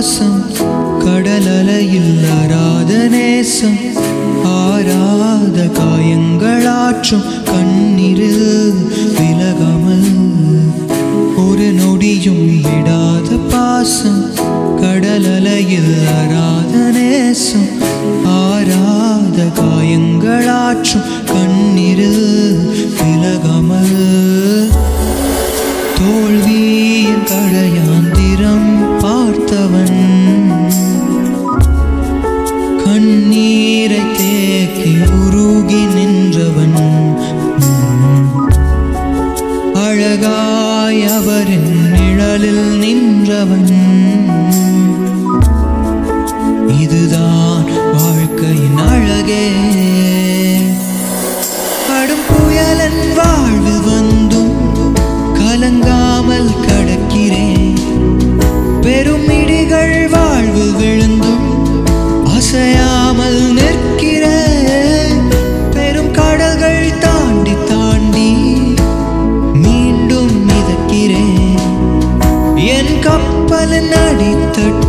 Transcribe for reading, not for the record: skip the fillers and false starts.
பாசம் கடலலையில் அறாத நேசம் ஆராத காயங்களாற்றும் கண்ணீரில் விலகாமல் ஒரு நொடியும் விடாத பாசம் கடலலையில் அறாத நேசம் ஆராத காயங்களாற்றும் கண்ணீரில் விலகாமல் தோல்வியின் கடையாந்திரம் பார்த்தவன் கண்ணீரை தேக்கி உருகி நின்றவன் அழகாய் அவரின் நிழலில் நின்றவன் இதுதான் வாழ்க்கையின் அழகே கடும் புயலன் வாழ்வில் வந்தும் கலங்காமல் கடக்கிறேன் பெரும் இடிகள் வாழ்வில் விழுந்தும் அசையாமல் நிற்கிறேன் பெரும் கடல்கள் தாண்டி தாண்டி மீண்டும் மிதக்கிறேன் என் கப்பலின் அடித்தட்டு